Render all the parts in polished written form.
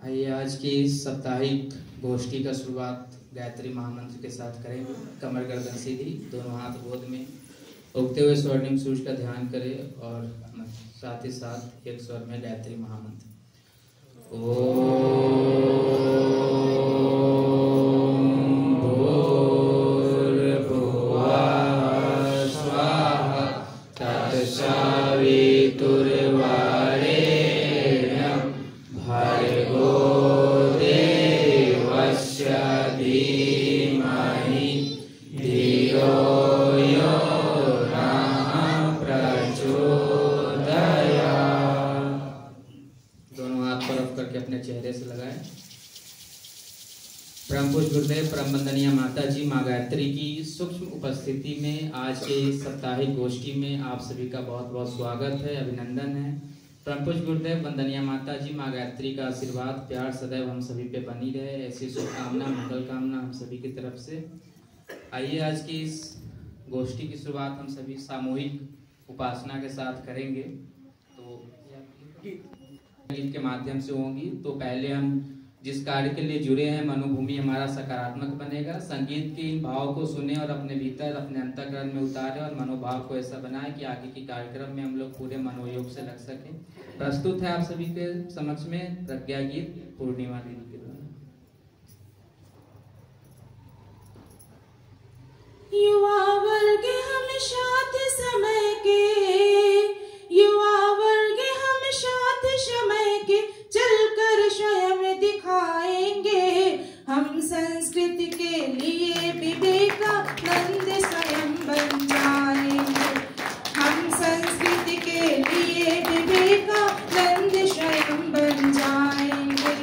आइए आज की इस साप्ताहिक गोष्ठी का शुरुआत गायत्री महामंत्र के साथ करेंगे। कमर गर्दन सीधी, दोनों हाथ गोद में, उगते हुए स्वर्णिम सूर्य का ध्यान करें और साथ ही साथ एक स्वर में गायत्री महामंत्र परम वंदनीय माता जी माँ गायत्री की सूक्ष्म उपस्थिति में आज के साप्ताहिक गोष्ठी में आप सभी का बहुत बहुत स्वागत है, अभिनंदन है। परम पूज्य गुरुदेव वंदनीय माता जी माँ गायत्री का आशीर्वाद प्यार सदैव हम सभी पे बनी रहे, ऐसी शुभकामना मंगल कामना हम सभी की तरफ से। आइए आज की इस गोष्ठी की शुरुआत हम सभी सामूहिक उपासना के साथ करेंगे। तो गीत के माध्यम से होंगी। तो पहले हम जिस कार्य के लिए जुड़े हैं मनोभूमि हमारा सकारात्मक बनेगा। संगीत के इन भाव को सुने और अपने भीतर अपने अंतःकरण में उतारे और मनोभाव को ऐसा बनाए कि आगे की कार्यक्रम में हम लोग पूरे मनोयोग से लग सके। प्रस्तुत है आप सभी के समक्ष में प्रज्ञा गीत पूर्णिमा दीदी के द्वारा। युवा वर्ग हमेशा समय के, युवा वर्ग हमेशा समय के, चलकर स्वयं दिखाएंगे। हम संस्कृति के लिए विवेकानंद स्वयं बन जाएंगे। हम संस्कृति के लिए विवेकानंद स्वयं बन जाएंगे।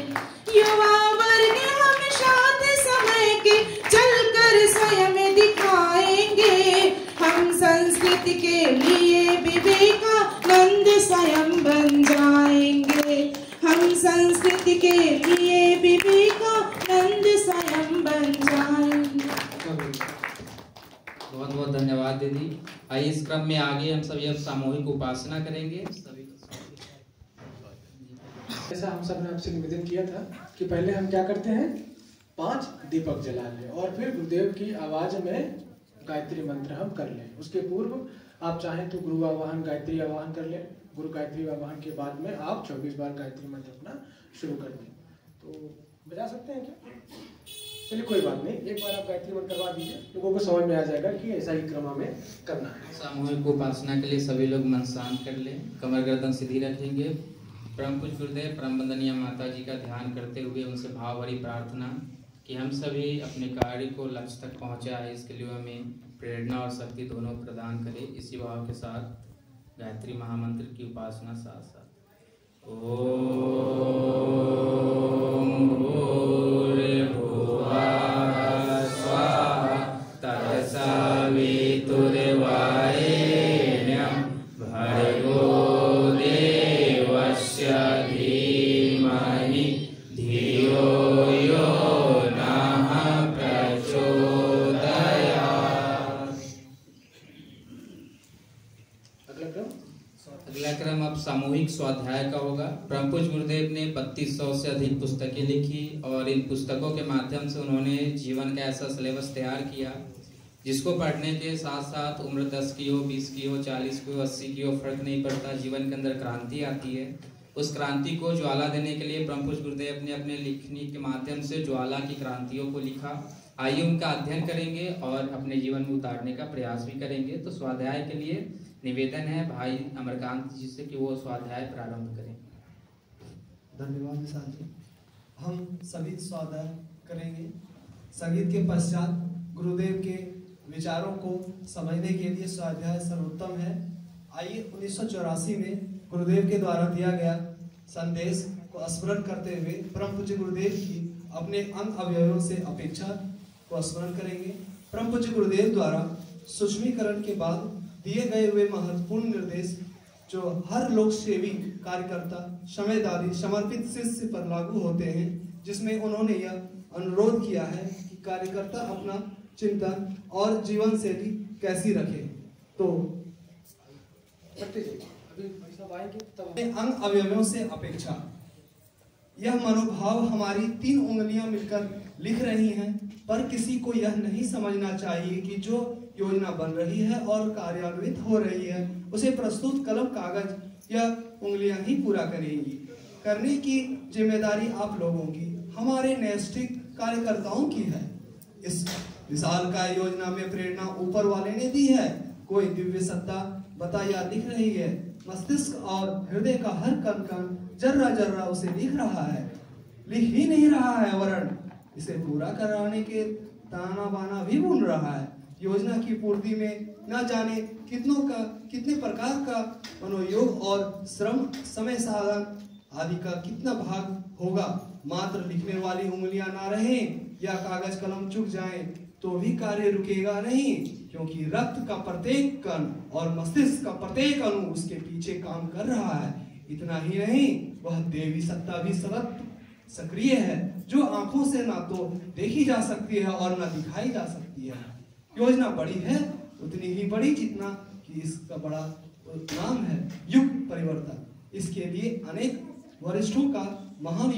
युवा वर्ग हमेशा समय के, चलकर स्वयं दिखाएंगे। हम संस्कृति के लिए विवेकानंद स्वयं बन जाएंगे। हम संस्कृति के लिए विवेकानंद स्वयं बन जाएंगे। बहुत बहुत धन्यवाद दीदी। आइए इस क्रम में आगे हम सभी अब सामूहिक उपासना करेंगे। ऐसा हम सब ने आपसे निवेदन किया था कि पहले हम क्या करते हैं, 5 दीपक जला लें और फिर गुरुदेव की आवाज में गायत्री मंत्र हम कर लें। उसके पूर्व आप चाहें तो गुरु आवाहन गायत्री आवाहन कर लें। गुरु गायत्री आवाहन के बाद में आप 24 बार गायत्री मंत्र अपना शुरू कर दें। तो बजा सकते हैं क्या? चलिए कोई बात नहीं, एक बार आप गायत्री मंत्र करवा दीजिए, लोगों को समझ में आ जाएगा कि ऐसा ही क्रम में करना है। सामूहिक उपासना के लिए सभी लोग मन शांत कर लें, कमर गर्दन सीधी रखेंगे। परम पूज्य गुरुदेव परम वंदनीय माता जी का ध्यान करते हुए उनसे भाव भरी प्रार्थना कि हम सभी अपने कार्य को लक्ष्य तक पहुंचाए, इसके लिए हमें प्रेरणा और शक्ति दोनों प्रदान करें। इसी भाव के साथ गायत्री महामंत्र की उपासना साथ साथ ओम भूर्भुवः स्वः तत्सवितुर्वरेण्यं भर्गो देवस्य धीमहि धियो यो नः प्रचोदयात्। अगला क्रम अब सामूहिक स्वाध्याय का होगा। परम पूज्य गुरुदेव ने 3200 से अधिक पुस्तकें लिखी और इन पुस्तकों के माध्यम से उन्होंने जीवन का ऐसा सिलेबस तैयार किया जिसको पढ़ने के साथ साथ उम्र 10 की हो, 20 की हो, 40 की हो, 80 की हो, फर्क नहीं पड़ता, जीवन के अंदर क्रांति आती है। उस क्रांति को ज्वाला देने के लिए परम पूज्य गुरुदेव ने अपने लिखनी के माध्यम से ज्वाला की क्रांतियों को लिखा। आइए उनका अध्ययन करेंगे और अपने जीवन में उतारने का प्रयास भी करेंगे। तो स्वाध्याय के लिए निवेदन है भाई अमरकांत जी से कि वो स्वाध्याय प्रारंभ करें। धन्यवाद विशाल जी। हम सभी स्वाध्याय करेंगे। संगीत के पश्चात गुरुदेव के विचारों को समझने के लिए स्वाध्याय सर्वोत्तम है। आइए 1984 में गुरुदेव के द्वारा दिया गया संदेश को स्मरण करते हुए परम पूज्य गुरुदेव की अपने अंग अवयवों से अपेक्षा को स्मरण करेंगे। परम पूज्य गुरुदेव द्वारा सूक्ष्मीकरण के बाद दिए गए हुए महत्वपूर्ण निर्देश जो हर लोक सेवी कार्यकर्ता समयदारी समर्पित शिष्य पर लागू होते हैं, जिसमें उन्होंने यह अनुरोध किया है कि कार्यकर्ता अपना चिंतन और जीवन शैली कैसी रखे। तो अंग अवयवों से अपेक्षा यह मनोभाव हमारी 3 उंगलियां मिलकर लिख रही हैं, पर किसी को यह नहीं समझना चाहिए कि जो योजना बन रही है और कार्यान्वित हो रही है उसे प्रस्तुत कलम कागज या उंगलियां ही पूरा करेंगी। करने की जिम्मेदारी आप लोगों की, हमारे नैष्ठिक कार्यकर्ताओं की है। इस विशाल कार्य योजना में प्रेरणा ऊपर वाले ने दी है। कोई दिव्य सत्ता बताया दिख रही है। मस्तिष्क और हृदय का हर कण कण जर्रा जर्रा उसे लिख रहा है, लिख ही नहीं रहा है वरण इसे पूरा कराने के ताना बाना भी बुन रहा है। योजना की पूर्ति में न जाने कितने प्रकार का मनोयोग और श्रम, समय, साधन आदि का कितना भाग होगा। मात्र लिखने वाली उंगलियां ना रहें या कागज कलम चुक जाएं तो भी कार्य रुकेगा नहीं, क्योंकि रक्त का प्रत्येक कण और मस्तिष्क का प्रत्येक अणु उसके पीछे काम कर रहा है। इतना ही नहीं, वह देवी सत्ता भी सतत सक्रिय है, जो आंखों से ना तो देखी जा सकती है और ना दिखाई जा सकती है। योजना बड़ी है, उतनी ही बड़ी जितना कि इसका बड़ा नाम है युग परिवर्तन। इसके लिए अनेक वरिष्ठों का महान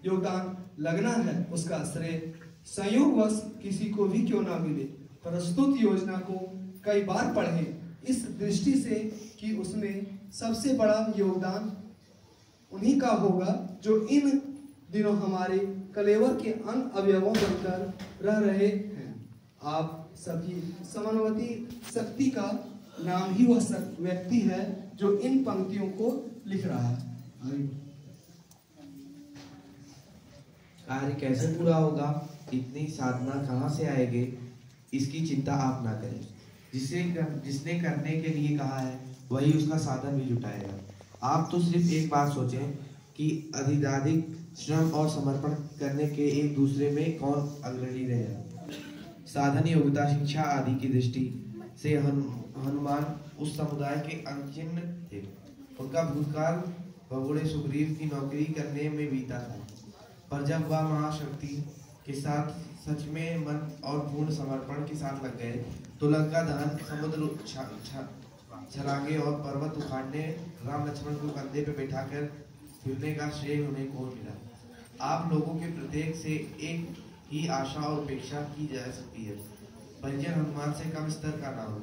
योगदान लगना है। उसका श्रेय संयोगवश किसी को भी क्यों ना मिले। प्रस्तुत योजना को कई बार पढ़ें इस दृष्टि से कि उसमें सबसे बड़ा योगदान उन्हीं का होगा जो इन दिनों हमारे कलेवर के अंग अवयवों बनकर रह रहे हैं। आप सभी समन्वती शक्ति का नाम ही वह व्यक्ति है जो इन पंक्तियों को लिख रहा है। कार्य कैसे पूरा होगा, इतनी साधना कहाँ से आएगी, इसकी चिंता आप ना करें। जिसने करने के लिए कहा है वही उसका साधन भी जुटाएगा। आप तो सिर्फ एक बात सोचें कि अधिकाधिक श्रम और समर्पण करने के एक दूसरे में कौन अग्रणी रहेगा। साधन, योग्यता, शिक्षा आदि की दृष्टि से हनुमान उस समुदाय के अंगचिन्ह थे। उनका भूतकाल भगोड़े सुग्रीव की नौकरी करने में बीता था, पर जब वह महाशक्ति के साथ सच में मन और पूर्ण समर्पण के साथ लग गए तो लंका दहन, समुद्र छलांगे और पर्वत उखाड़ने, राम लक्ष्मण को कंधे पे बैठाकर फिरने का श्रेय उन्हें को मिला। आप लोगों के प्रत्येक से एक ही आशा और अपेक्षा की जा सकती है, परिजन हनुमान से कम स्तर का ना हो।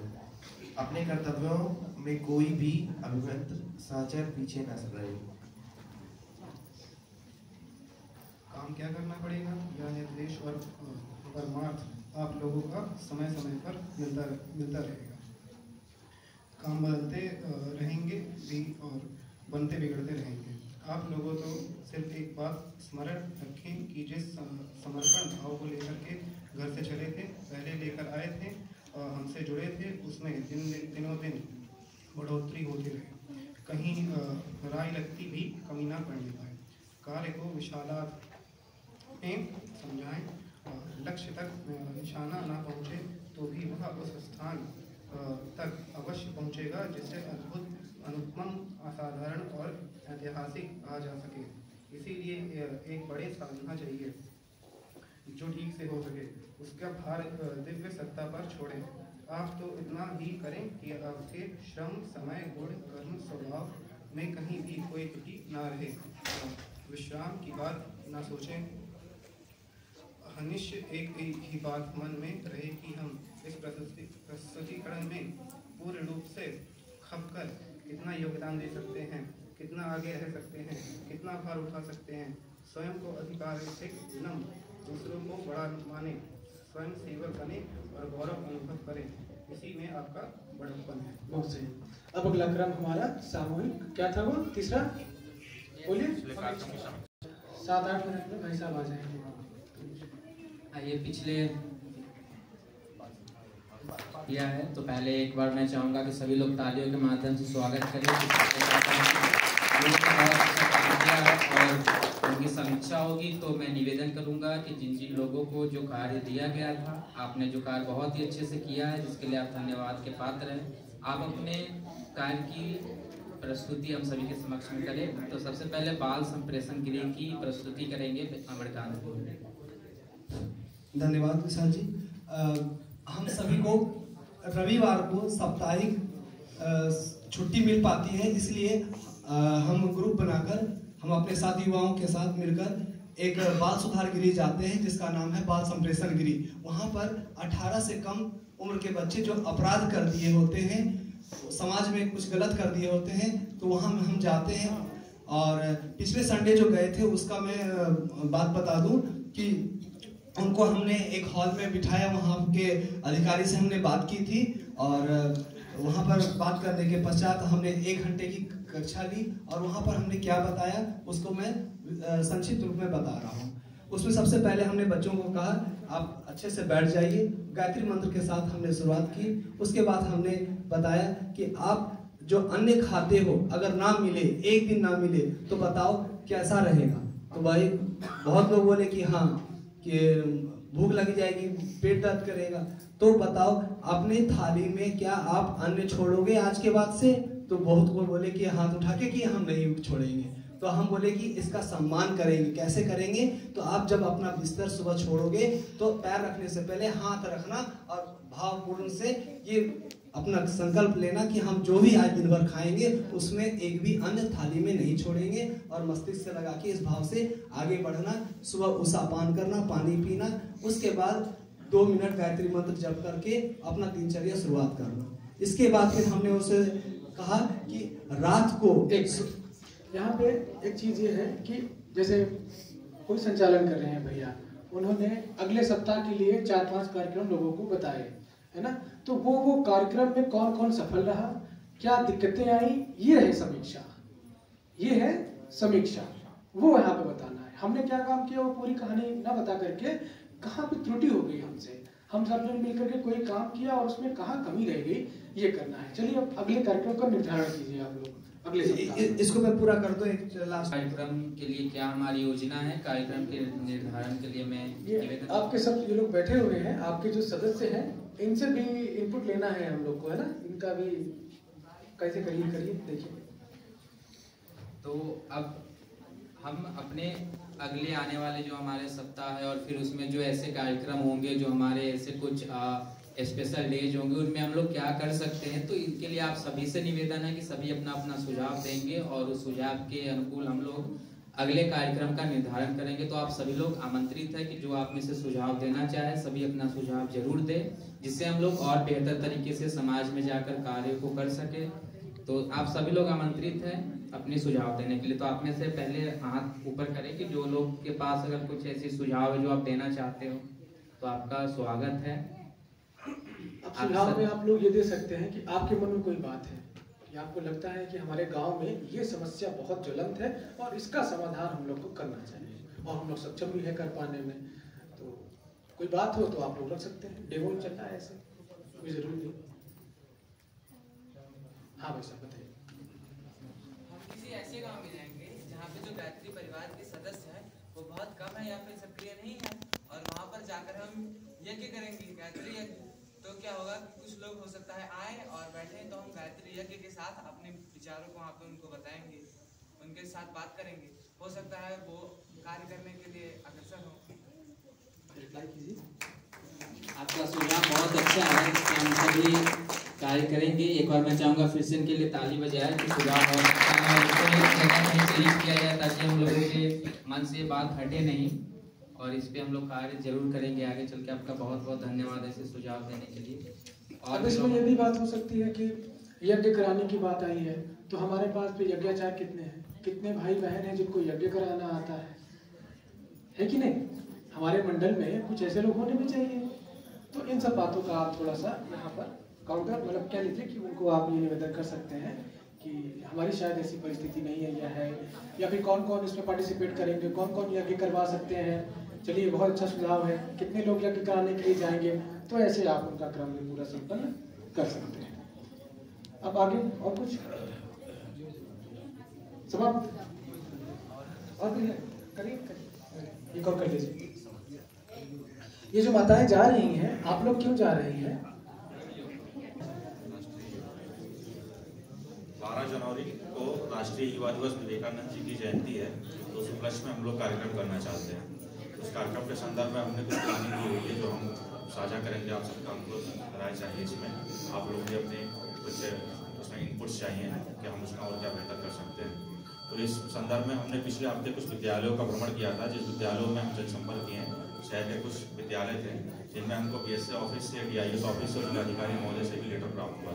अपने कर्तव्यों में कोई भी अभिमत सहचर पीछे न रहे। काम क्या करना पड़ेगा, यह निर्देश और परमार्थ आप लोगों का समय समय पर मिलता रहेगा। काम बदलते रहेंगे भी और बनते बिगड़ते रहेंगे। आप लोगों तो सिर्फ एक बात स्मरण रखें कि जिस समर्पण भाव को लेकर के घर से चले थे, पहले लेकर आए थे और हमसे जुड़े थे, उसमें दिनों दिन बढ़ोतरी होती रहे। कहीं राय लगती भी कमी ना पड़ने पाए। कार्य को विशालात में समझाएं, लक्ष्य तक निशाना ना पहुँचे तो भी वह उस स्थान तक अवश्य पहुँचेगा जिसे अद्भुत, अनुपम, असाधारण और ऐतिहासिक कहा जा सके। इसीलिए एक बड़े साधना चाहिए जो ठीक से हो सके। उसका भार दिव्य सत्ता पर छोड़ें। आप तो इतना ही करें कि आपके श्रम, समय, गुण, कर्म, स्वभाव में कहीं भी कोई त्रुटि ना रहे। विश्राम की बात ना सोचें। हनिश्च एक ही बात मन में रहे कि हम इस प्रस्तुतिकरण में पूर्ण रूप से खपकर कितना योगदान दे सकते हैं, कितना आगे रह सकते हैं, कितना भार उठा सकते हैं। स्वयं को अधिकार से विनम्र, दूसरों को बड़ा माने, स्वयं सेवक बने और गौरव अनुभव करें। इसी में आपका बड़प्पन है। बहुत सही। अब अगला क्रम हमारा सामूहिक क्या था, वो तीसरा बोलिए। 7-8 मिनट में भाई साहब आ जाएंगे। आइए, पिछले किया है तो पहले एक बार मैं चाहूँगा कि सभी लोग तालियों के माध्यम से स्वागत करें। और उनकी समीक्षा होगी तो मैं निवेदन करूंगा कि जिन जिन लोगों को जो कार्य दिया गया था, आपने जो कार्य बहुत ही अच्छे से किया है, जिसके लिए आप धन्यवाद के पात्र हैं। आप अपने कार्य की प्रस्तुति हम सभी के समक्ष में करें। तो सबसे पहले बाल संप्रेषण गृह की प्रस्तुति करेंगे अमरकांत। धन्यवाद विशाल जी। हम सभी को रविवार को साप्ताहिक छुट्टी मिल पाती है, इसलिए हम ग्रुप बनाकर हम अपने साथ युवाओं के साथ मिलकर एक बाल सुधार गृह जाते हैं जिसका नाम है बाल संप्रेषण गृह। वहाँ पर 18 से कम उम्र के बच्चे जो अपराध कर दिए होते हैं, समाज में कुछ गलत कर दिए होते हैं, तो वहाँ हम जाते हैं। और पिछले संडे जो गए थे उसका मैं बात बता दूं कि उनको हमने एक हॉल में बिठाया, वहाँ के अधिकारी से हमने बात की थी और वहाँ पर बात करने के पश्चात हमने 1 घंटे की कक्षा ली और वहाँ पर हमने क्या बताया उसको मैं संक्षिप्त रूप में बता रहा हूँ। उसमें सबसे पहले हमने बच्चों को कहा आप अच्छे से बैठ जाइए, गायत्री मंत्र के साथ हमने शुरुआत की। उसके बाद हमने बताया कि आप जो अन्न खाते हो अगर ना मिले, एक दिन ना मिले तो बताओ कैसा रहेगा। तो भाई बहुत लोग बोले कि हाँ कि भूख लग जाएगी, पेट दर्द करेगा। तो बताओ अपने थाली में क्या आप अन्न छोड़ोगे आज के बाद से? तो बहुत को बोले कि हाथ उठा के कि हम नहीं छोड़ेंगे। तो हम बोले कि इसका सम्मान करेंगे। कैसे करेंगे? तो आप जब अपना बिस्तर सुबह छोड़ोगे तो पैर रखने से पहले हाथ रखना और भावपूर्ण से ये अपना संकल्प लेना कि हम जो भी आज दिन भर खाएंगे उसमें एक भी अन्न थाली में नहीं छोड़ेंगे और मस्तिष्क से लगा के इस भाव से आगे बढ़ना। सुबह उषा पान करना, पानी पीना, उसके बाद 2 मिनट गायत्री मंत्र जप करके अपना दिनचर्या शुरुआत करना। इसके बाद फिर हमने उसे कहा कि रात को यहाँ पे एक चीज ये है कि जैसे कोई संचालन कर रहे हैं भैया, उन्होंने अगले सप्ताह के लिए 4-5 कार्यक्रम लोगों को बताए, है ना। तो वो कार्यक्रम में कौन कौन सफल रहा, क्या दिक्कतें आई, ये है समीक्षा। ये है समीक्षा, वो यहाँ पे बताना है। हमने क्या काम किया वो पूरी कहानी ना बता करके कहाँ पे त्रुटि हो गई हमसे, हम सब ने मिलकर के कोई काम किया और उसमें कहाँ कमी रह गई, ये करना है। चलिए अब अगले कार्यक्रम का निर्धारण कीजिए आप लोग अगले सप्ताह। इसको मैं पूरा कर दूं। एक लास्ट कार्यक्रम के लिए क्या हमारी योजना है, कार्यक्रम के निर्धारण के लिए मैं निवेदन, आपके सब ये लोग बैठे हुए हैं, आपके जो सदस्य हैं इनसे भी इनपुट लेना है हम लोग को, है ना। इनका भी कैसे करिए देखिए। तो अब हम अपने अगले आने वाले जो हमारे सप्ताह है और फिर उसमें जो ऐसे कार्यक्रम होंगे, जो हमारे ऐसे कुछ स्पेशल डेज होंगे, उनमें हम लोग क्या कर सकते हैं। तो इनके लिए आप सभी से निवेदन है कि सभी अपना अपना सुझाव देंगे और उस सुझाव के अनुकूल हम लोग अगले कार्यक्रम का निर्धारण करेंगे। तो आप सभी लोग आमंत्रित है कि जो आप में से सुझाव देना चाहे सभी अपना सुझाव जरूर दें, जिससे हम लोग और बेहतर तरीके से समाज में जाकर कार्य को कर सके। तो आप सभी लोग आमंत्रित हैं अपने सुझाव देने के लिए। तो आप में से पहले हाथ ऊपर करें कि जो लोग के पास अगर कुछ ऐसी सुझाव है जो आप देना चाहते हो, तो आपका स्वागत है। अब सुझाव में आप लोग ये दे सकते हैं कि आपके मन में कोई बात है कि आपको लगता है कि हमारे गांव में ये समस्या बहुत ज्वलंत है और इसका समाधान हम लोग को करना चाहिए और हम लोग सक्षम भी है कर पाने में। तो कोई बात हो तो आप लोग रख सकते हैं। डेमो चलता है ऐसे, कोई जरूरी नहीं। हाँ भाई साहब बताइए। हम किसी ऐसे गांव में जाएंगे जहाँ पे जो गायत्री परिवार के सदस्य हैं वो बहुत कम है या फिर सक्रिय नहीं है, और वहाँ पर जाकर हम यज्ञ करेंगे, गायत्री यज्ञ। तो क्या होगा कि कुछ लोग हो सकता है आए और बैठे, तो हम गायत्री यज्ञ के साथ अपने विचारों को वहाँ पे उनको बताएंगे, उनके साथ बात करेंगे। हो सकता है वो कार्य करने के लिए अग्रसर हो। रिप्लाई कीजिए। आपका सुझाव बहुत अच्छा है कि हम सभी कार्य करेंगे। एक बार मैं चाहूँगा फिर से इनके लिए ताली बजाए कि सुझाव बहुत अच्छा है और इसको एक किया जाए ताकि हम लोगों के मन से बात हटे नहीं, और इस पे हम लोग कार्य जरूर करेंगे आगे चल के। आपका बहुत बहुत धन्यवाद ऐसे सुझाव देने के लिए। और इसमें ये भी बात हो सकती है कि यज्ञ कराने की बात आई है, तो हमारे पास पे यज्ञाचार्य कितने हैं, कितने भाई बहन हैं जिनको यज्ञ कराना आता है कि नहीं। हमारे मंडल में कुछ ऐसे लोग होने भी चाहिए। तो इन सब बातों का आप थोड़ा सा यहाँ पर काउंटर मतलब क्या लीजिए कि उनको आप ये निवेदन कर सकते हैं कि हमारी शायद ऐसी परिस्थिति नहीं है या फिर कौन कौन इसमें पार्टिसिपेट करेंगे, कौन कौन यज्ञ करवा सकते हैं। चलिए बहुत अच्छा सुझाव है। कितने लोग यज्ञ कराने के लिए जाएंगे, तो ऐसे आप उनका क्रम भी पूरा संपन्न कर सकते हैं। अब आगे और कुछ समाप्त और भी है, करिए एक और कर लीजिए। ये जो माताएं जा रही हैं, आप लोग क्यों जा रही हैं? 12 जनवरी को राष्ट्रीय युवा दिवस विवेकानंद जी की जयंती है, तो उस उपलक्ष्य में हम लोग कार्यक्रम करना चाहते हैं। उस कार्यक्रम के संदर्भ में हमने कुछ प्लानिंग की हुई है जो हम साझा करेंगे। आप सबका हमको राय चाहिए इसमें। आप लोग भी अपने कुछ उसमें इनपुट्स चाहिए कि हम उसका और क्या बेहतर कर सकते हैं। तो इस संदर्भ में हमने पिछले हफ्ते कुछ विद्यालयों का भ्रमण किया था, जिस विद्यालयों में हम जनसंपर्क किए। शहर के कुछ विद्यालय थे जिनमें हमको BSc ऑफिस से, DIS ऑफिस से और जिलाधिकारी महोदय से भी लेटर प्राप्त हुआ।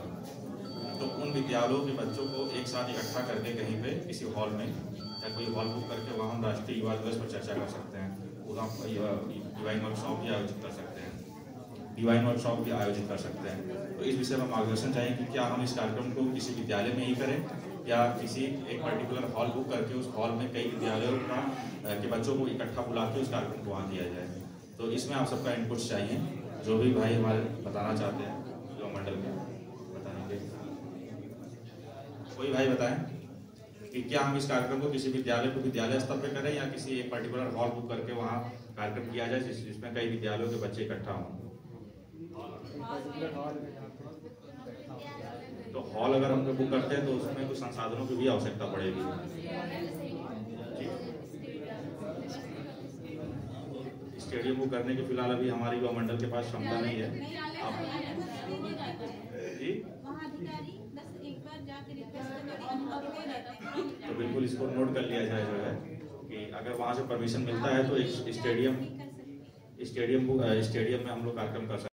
तो उन विद्यालयों के बच्चों को एक साथ इकट्ठा करके कहीं पे किसी हॉल में या कोई हॉल बुक करके वहाँ हम राष्ट्रीय युवा दिवस पर चर्चा कर सकते हैं। वहाँ डिवाइन वर्कशॉप भी आयोजित कर सकते हैं, डिवाइन वर्कशॉप भी आयोजित कर सकते हैं। तो इस विषय में मार्गदर्शन चाहिए कि क्या हम इस कार्यक्रम को किसी विद्यालय में ही करें या किसी एक पर्टिकुलर हॉल बुक करके उस हॉल में कई विद्यालयों के बच्चों को इकट्ठा बुला के उस कार्यक्रम को वहाँ दिया जाए। तो इसमें आप सबका इनपुट्स चाहिए, जो भी भाई हमारे बताना चाहते हैं युवा मंडल के बताने के। कोई भाई बताएं कि क्या हम इस कार्यक्रम को किसी विद्यालय को विद्यालय स्तर पर करें या किसी एक पर्टिकुलर हॉल बुक करके वहाँ कार्यक्रम किया जाए जिसमें कई विद्यालयों के बच्चे इकट्ठा हों। तो हॉल अगर हम बुक करते हैं तो उसमें कुछ संसाधनों की भी आवश्यकता पड़ेगी। स्टेडियम बुक करने की फिलहाल अभी हमारी युवा मंडल के पास क्षमता नहीं है। जी तो बिल्कुल इसको नोट कर लिया जाए जो है कि अगर वहाँ से परमिशन मिलता है तो एक स्टेडियम में हम लोग कार्यक्रम कर सकते हैं।